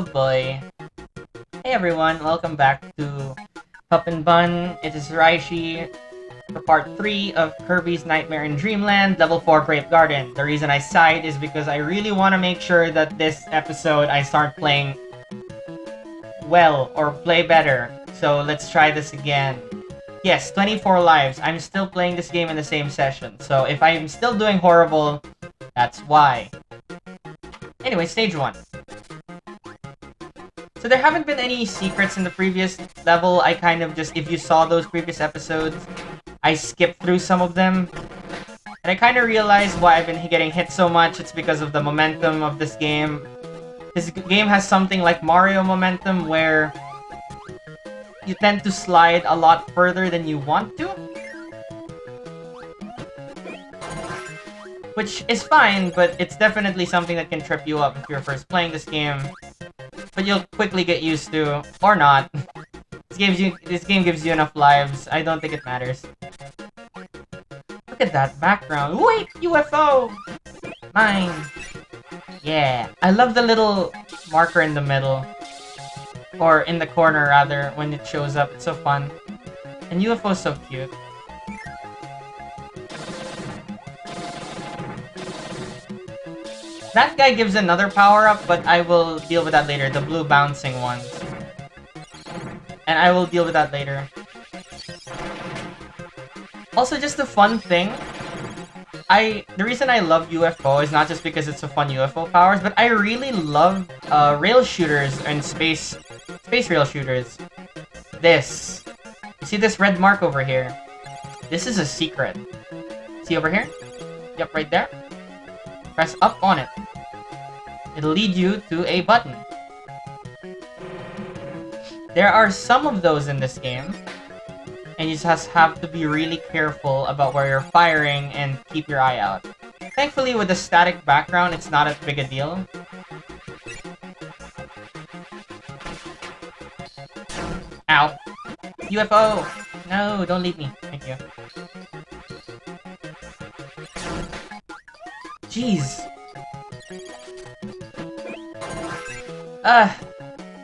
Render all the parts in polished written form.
Oh boy. Hey everyone, welcome back to Pupandbun. It is Raishi for part 3 of Kirby's Nightmare in Dreamland, level 4 Grape Garden. The reason I sighed is because I really want to make sure that this episode I start playing well, or play better. So let's try this again. Yes, 24 lives. I'm still playing this game in the same session, so if I'm still doing horrible, that's why. Anyway, stage 1. So there haven't been any secrets in the previous level. I kind of just, if you saw those previous episodes, I skipped through some of them. And I kind of realized why I've been getting hit so much. It's because of the momentum of this game. This game has something like Mario momentum where you tend to slide a lot further than you want to. Which is fine, but it's definitely something that can trip you up if you're first playing this game. But you'll quickly get used to, or not. This game gives you enough lives. I don't think it matters. Look at that background. Wait, UFO! Mine. Yeah. I love the little marker in the middle. Or in the corner, rather, when it shows up. It's so fun. And UFO's so cute. That guy gives another power-up, but I will deal with that later. The blue bouncing ones. And I will deal with that later. Also, just a fun thing. The reason I love UFO is not just because it's a fun UFO powers, but I really love rail shooters and space rail shooters. This. You see this red mark over here? This is a secret. See over here? Yep, right there. Press up on it. It'll lead you to a button. There are some of those in this game, and you just have to be really careful about where you're firing and keep your eye out. Thankfully, with the static background, it's not as big a deal. Ow. UFO! No, don't leave me. Thank you. Jeez.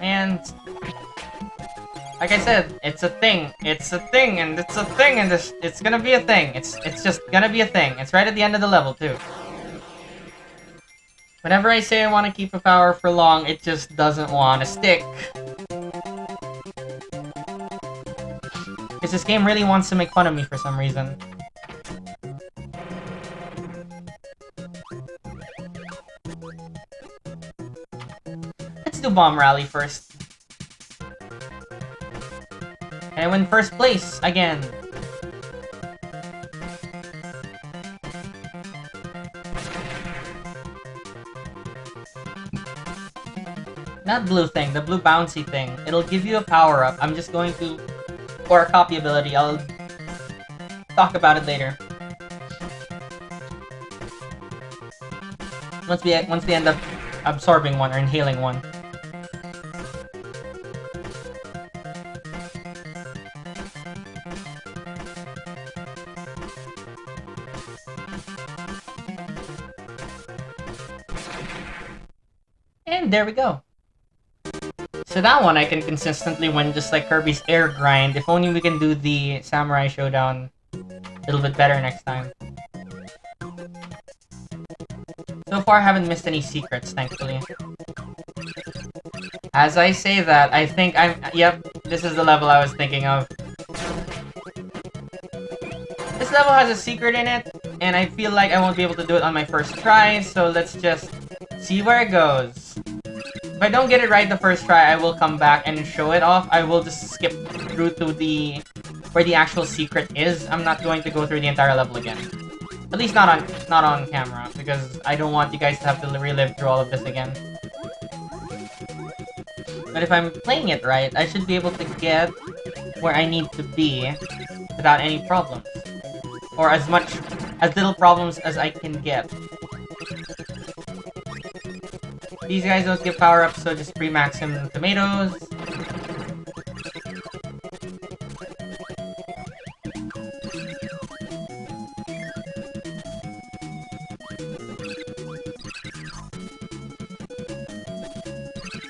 Man. Like I said, it's a thing. It's a thing, and it's a thing, and it's gonna be a thing. It's just gonna be a thing. It's right at the end of the level, too. Whenever I say I want to keep a power for long, it just doesn't want to stick. Because this game really wants to make fun of me for some reason. Let's do Bomb Rally first. And I win first place again. That blue thing, the blue bouncy thing, it'll give you a power-up. I'm just going to... Or a copy ability. I'll talk about it later. Once we end up absorbing one or inhaling one. And there we go. So that one I can consistently win just like Kirby's air grind. If only we can do the Samurai Showdown a little bit better next time. So far I haven't missed any secrets, thankfully. As I say that, I think yep, this is the level I was thinking of. This level has a secret in it, and I feel like I won't be able to do it on my first try, so let's just see where it goes. If I don't get it right the first try, I will come back and show it off. I will just skip through to where the actual secret is. I'm not going to go through the entire level again. At least not on camera, because I don't want you guys to have to relive through all of this again. But if I'm playing it right, I should be able to get where I need to be without any problems. Or as little problems as I can get. These guys don't give power-ups, so just pre-max him with tomatoes.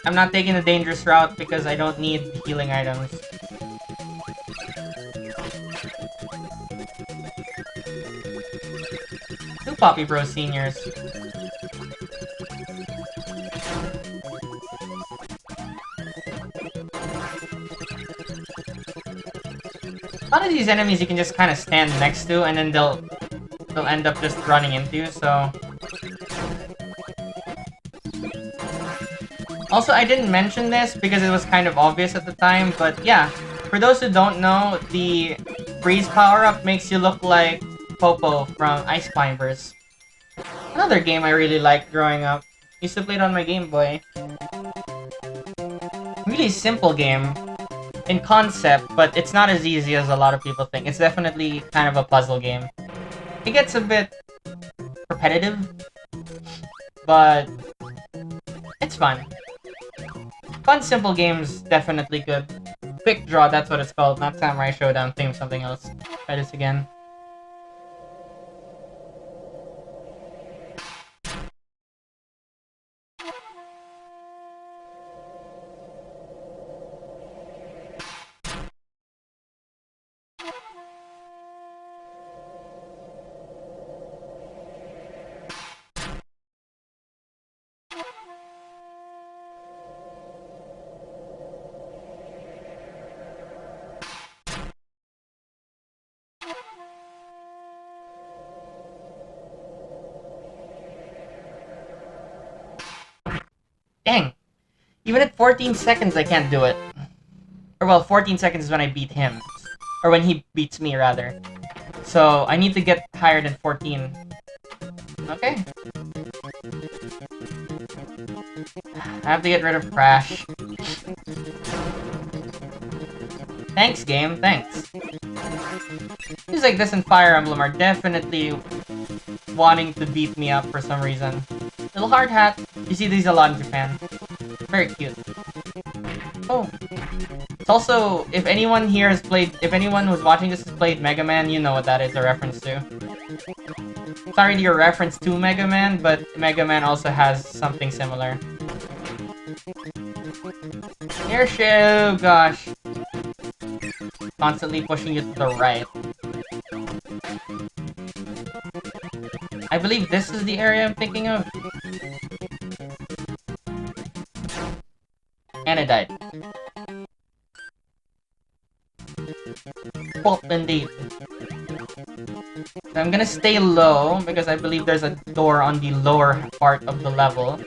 I'm not taking the dangerous route because I don't need healing items. Two Poppy Bro Seniors. A lot of these enemies you can just kind of stand next to, and then they'll end up just running into you, so... Also, I didn't mention this because it was kind of obvious at the time, but yeah. For those who don't know, the freeze power-up makes you look like Popo from Ice Climbers. Another game I really liked growing up. Used to play it on my Game Boy. Really simple game in concept, but it's not as easy as a lot of people think. It's definitely kind of a puzzle game. It gets a bit repetitive, but it's fun. Fun, simple games, definitely good. Quick Draw, that's what it's called, not Samurai Showdown, think of something else. Try this again. Dang! Even at 14 seconds I can't do it. Or well, 14 seconds is when I beat him. Or when he beats me, rather. So, I need to get higher than 14. Okay. I have to get rid of Crash. Thanks, game, thanks. Things like this and Fire Emblem are definitely wanting to beat me up for some reason. Little hard hat. You see these a lot in Japan. Very cute. Oh. It's also, if anyone here has played, if anyone who's watching this has played Mega Man, you know what that is a reference to. Sorry to your reference to Mega Man, but Mega Man also has something similar. Airshow, gosh. Constantly pushing you to the right. I believe this is the area I'm thinking of. And I died. Pulp indeed. So I'm gonna stay low because I believe there's a door on the lower part of the level.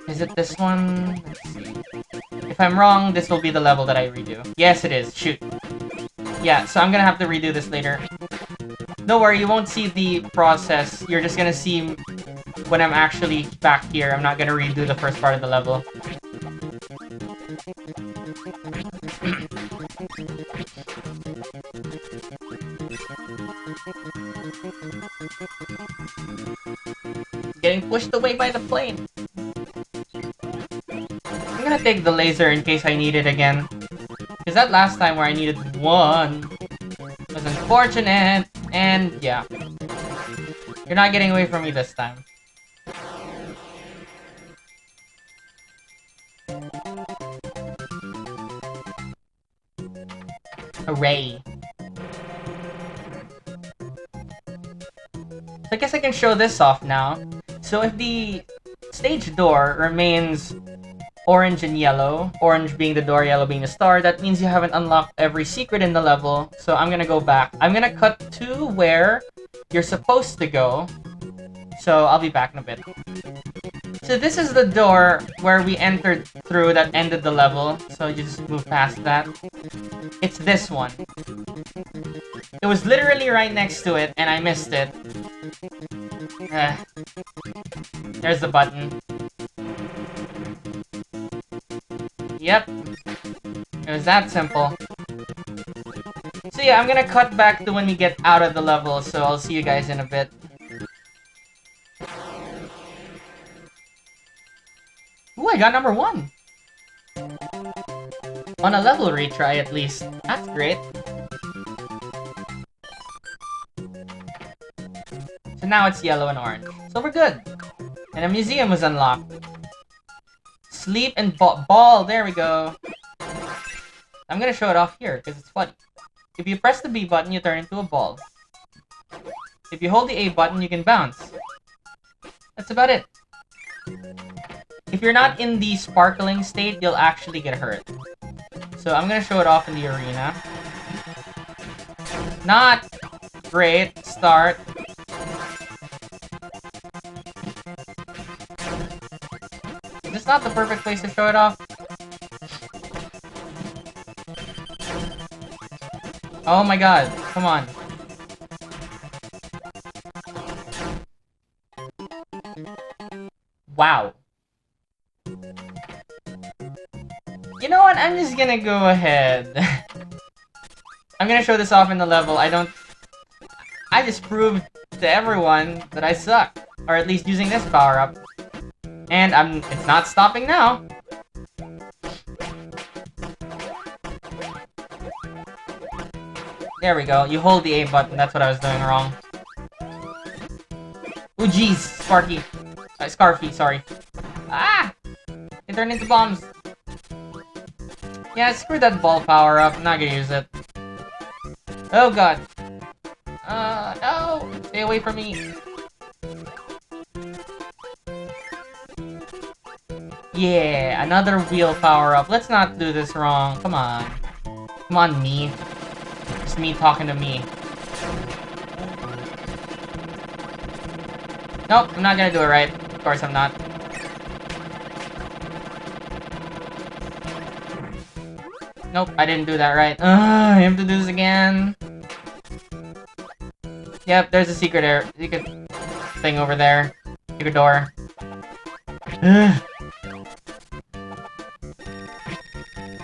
Is it this one? Let's see. If I'm wrong, this will be the level that I redo. Yes, it is. Shoot. Yeah, so I'm gonna have to redo this later. Don't worry, you won't see the process. You're just gonna see when I'm actually back here. I'm not gonna redo the first part of the level. Getting pushed away by the plane. I'm gonna take the laser in case I need it again. Because that last time where I needed one was unfortunate. And yeah. You're not getting away from me this time. Hooray. So I guess I can show this off now. So if the stage door remains orange and yellow, orange being the door, yellow being the star, that means you haven't unlocked every secret in the level. So I'm gonna go back. I'm gonna cut to where you're supposed to go. So I'll be back in a bit. So this is the door where we entered through that ended the level. So you just move past that. It's this one. It was literally right next to it, and I missed it. There's the button. Yep. It was that simple. So yeah, I'm gonna cut back to when we get out of the level, so I'll see you guys in a bit. Ooh, I got number 1! On a level retry, at least. That's great. So now it's yellow and orange. So we're good. And a museum was unlocked. Sleep and ball. There we go. I'm gonna show it off here because it's funny. If you press the B button, you turn into a ball. If you hold the A button, you can bounce. That's about it. If you're not in the sparkling state, you'll actually get hurt. So I'm gonna show it off in the arena. Not great. Start. Is this not the perfect place to show it off? Oh my god, come on. Wow. You know what? I'm just gonna go ahead. I'm gonna show this off in the level. I just proved to everyone that I suck. Or at least using this power-up. And it's not stopping now. There we go. You hold the A button. That's what I was doing wrong. Ooh, jeez. Sparky. Scarfy, sorry. Ah! It turned into bombs. Yeah, screw that ball power up. I'm not gonna use it. Oh god. No! Stay away from me. Yeah, another wheel power up. Let's not do this wrong. Come on. Come on, me. It's me talking to me. Nope, I'm not gonna do it right. Of course I'm not. Nope, I didn't do that right. I have to do this again. Yep, there's a secret thing over there. Secret door.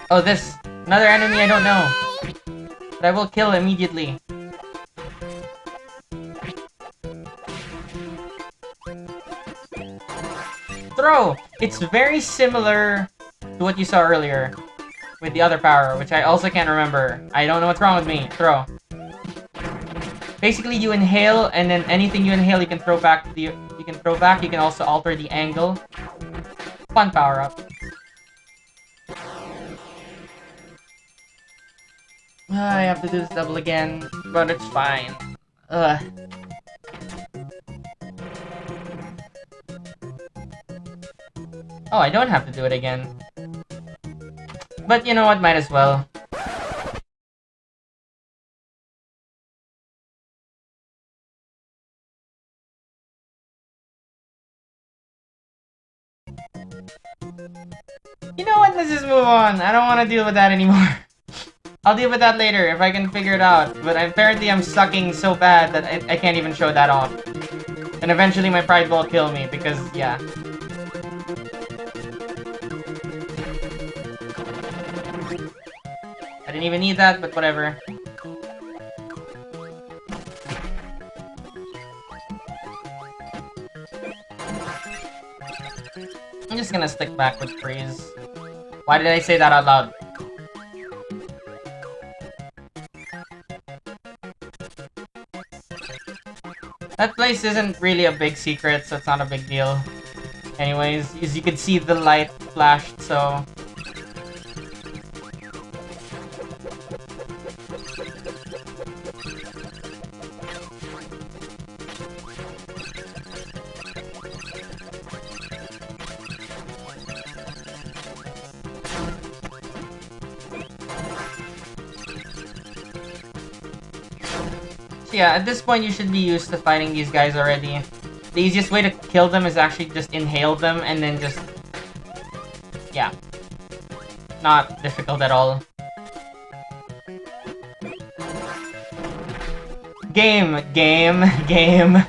Oh, this. Another enemy I don't know. But I will kill immediately. Throw! It's very similar to what you saw earlier. With the other power, which I also can't remember. I don't know what's wrong with me. Throw. Basically, you inhale, and then anything you inhale, you can throw back. You can also alter the angle. Fun power up. I have to do this double again, but it's fine. Ugh. Oh, I don't have to do it again. But you know what, might as well. You know what, let's just move on. I don't want to deal with that anymore. I'll deal with that later if I can figure it out. But apparently I'm sucking so bad that I can't even show that off. And eventually my pride will kill me because, yeah. I didn't even need that, but whatever. I'm just gonna stick back with freeze. Why did I say that out loud? That place isn't really a big secret, so it's not a big deal. Anyways, as you can see, the light flashed, so... Yeah, at this point you should be used to fighting these guys already. The easiest way to kill them is actually just inhale them and then just... yeah. Not difficult at all. Game! Game! Game!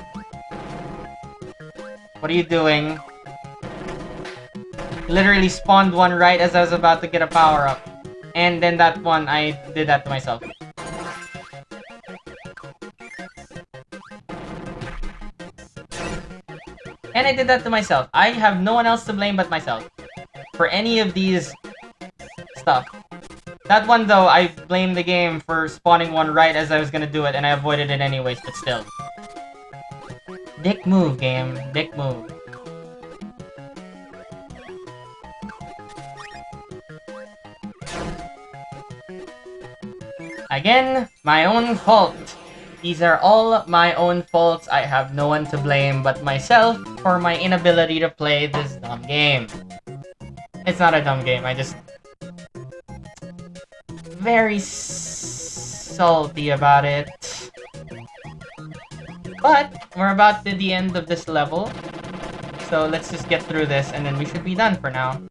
What are you doing? Literally spawned one right as I was about to get a power-up. And then that one, I did that to myself. And I did that to myself. I have no one else to blame but myself. For any of these stuff. That one though, I blame the game for spawning one right as I was gonna do it, and I avoided it anyways, but still. Dick move, game. Dick move. Again, my own fault. These are all my own faults. I have no one to blame but myself for my inability to play this dumb game. It's not a dumb game, I just... very salty about it. But, we're about to the end of this level. So let's just get through this and then we should be done for now.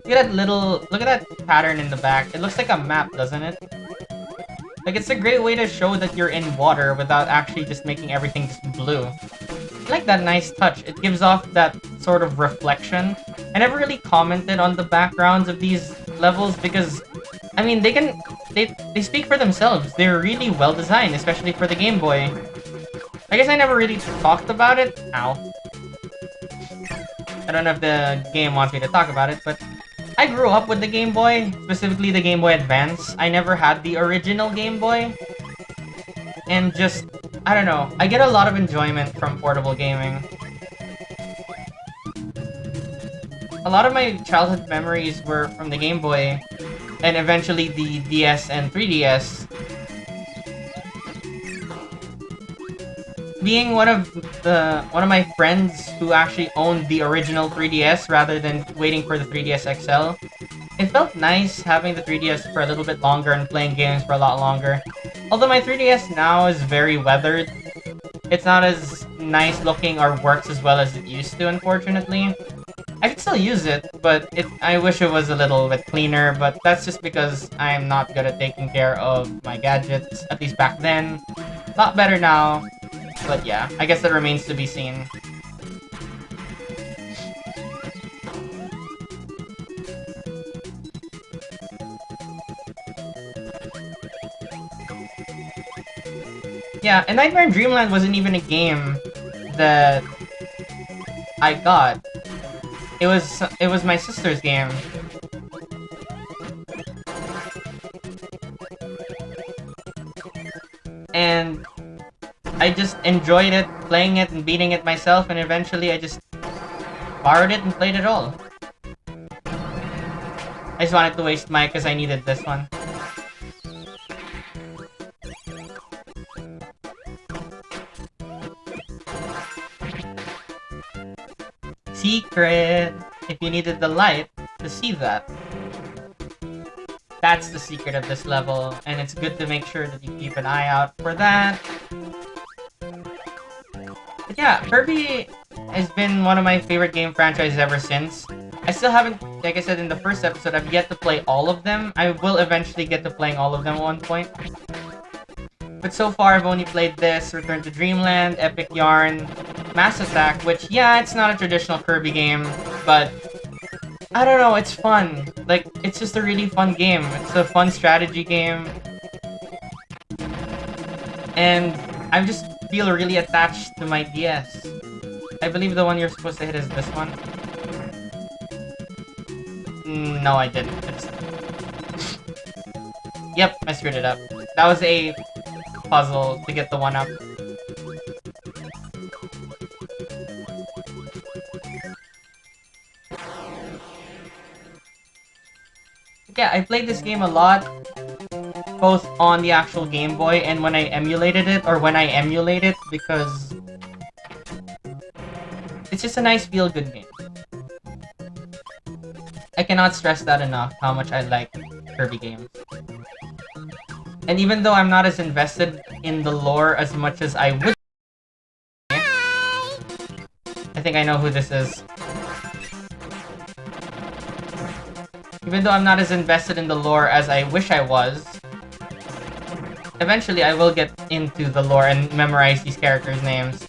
Look at that pattern in the back. It looks like a map, doesn't it? Like, it's a great way to show that you're in water without actually just making everything just blue. I like that nice touch. It gives off that sort of reflection. I never really commented on the backgrounds of these levels because, I mean, they speak for themselves. They're really well designed, especially for the Game Boy. I guess I never really talked about it. Ow. I don't know if the game wants me to talk about it, but I grew up with the Game Boy, specifically the Game Boy Advance. I never had the original Game Boy. And just, I don't know, I get a lot of enjoyment from portable gaming. A lot of my childhood memories were from the Game Boy, and eventually the DS and 3DS. Being one of my friends who actually owned the original 3DS rather than waiting for the 3DS XL, it felt nice having the 3DS for a little bit longer and playing games for a lot longer. Although my 3DS now is very weathered, it's not as nice looking or works as well as it used to, unfortunately. I can still use it, but I wish it was a little bit cleaner, but that's just because I'm not good at taking care of my gadgets, at least back then. A lot better now, but yeah, I guess that remains to be seen. Yeah, and Nightmare in Dreamland wasn't even a game that I got. It was my sister's game. And I just enjoyed it, playing it and beating it myself, and eventually I just borrowed it and played it all. I just wanted to waste mine because I needed this one. Secret! If you needed the light to see that. That's the secret of this level, and it's good to make sure that you keep an eye out for that. But yeah, Kirby has been one of my favorite game franchises ever since. I still haven't, like I said in the first episode, I've yet to play all of them. I will eventually get to playing all of them at one point. But so far, I've only played this, Return to Dreamland, Epic Yarn, Mass Attack, which, yeah, it's not a traditional Kirby game, but I don't know, it's fun. Like, it's just a really fun game. It's a fun strategy game. And I just feel really attached to my DS. I believe the one you're supposed to hit is this one. No, I didn't. Yep, I screwed it up. That was a puzzle to get the 1-up. Yeah, I played this game a lot, both on the actual Game Boy and when I emulated it, because it's just a nice feel-good game. I cannot stress that enough, how much I like Kirby games. And even though I'm not as invested in the lore as much as I would... I think I know who this is. Even though I'm not as invested in the lore as I wish I was, eventually I will get into the lore and memorize these characters' names.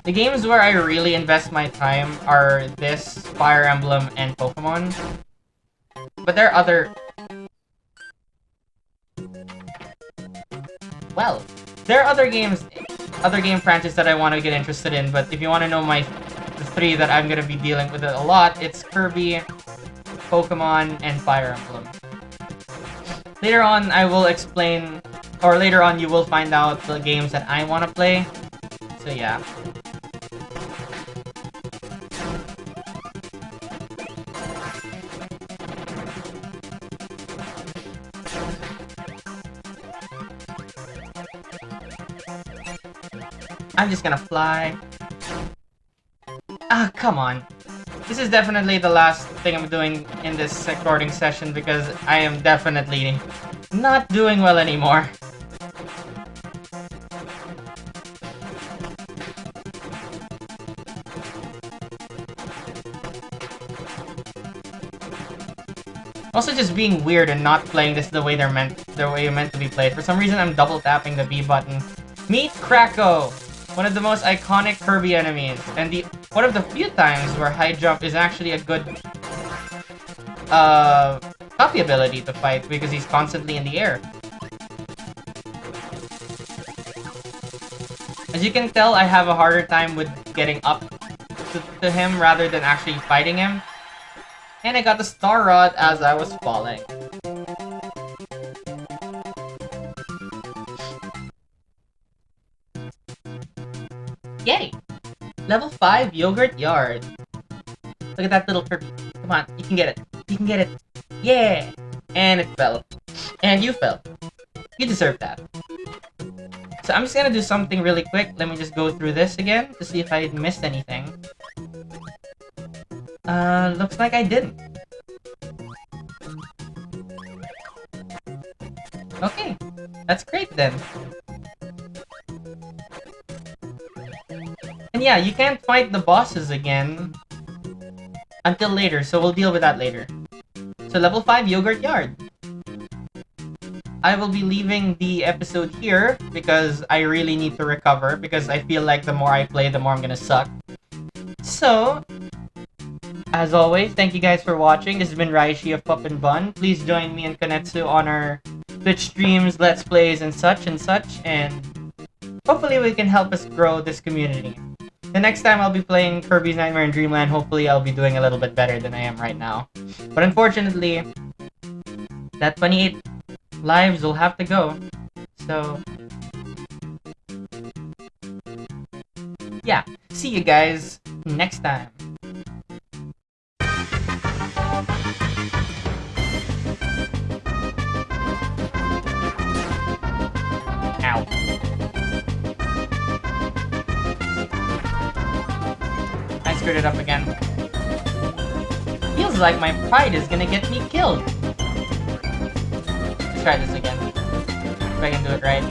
The games where I really invest my time are this, Fire Emblem, and Pokemon. But there are other... Well, there are other game franchises that I want to get interested in, but if you want to know the 3 that I'm going to be dealing with a lot, it's Kirby, Pokemon, and Fire Emblem. Later on, I will explain, or later on you will find out the games that I want to play. So yeah. I'm just gonna fly. Ah, come on. This is definitely the last thing I'm doing in this recording session because I am definitely not doing well anymore. Also just being weird and not playing this the way you're meant to be played. For some reason I'm double tapping the B button. Meet Kracko! One of the most iconic Kirby enemies, and one of the few times where high jump is actually a good copy ability to fight because he's constantly in the air. As you can tell, I have a harder time with getting up to him rather than actually fighting him. And I got the Star Rod as I was falling. Yay! Level 5 Yogurt Yard. Look at that little Kirby. Come on, you can get it. You can get it. Yeah! And it fell. And you fell. You deserve that. So I'm just gonna do something really quick. Let me just go through this again to see if I missed anything. Looks like I didn't. Okay, that's great then. And yeah, you can't fight the bosses again until later, so we'll deal with that later. So level 5 Yogurt Yard. I will be leaving the episode here because I really need to recover because I feel like the more I play, the more I'm gonna suck. So, as always, thank you guys for watching. This has been Raishi of pupandbun. Please join me and Kanetsu on our Twitch streams, Let's Plays, and such, and hopefully we can help us grow this community. The next time I'll be playing Kirby's Nightmare in Dreamland, hopefully I'll be doing a little bit better than I am right now. But unfortunately, that 28 lives will have to go. So, yeah. See you guys next time. Ow. I screwed it up again. Feels like my pride is gonna get me killed. Let's try this again. If I can do it right.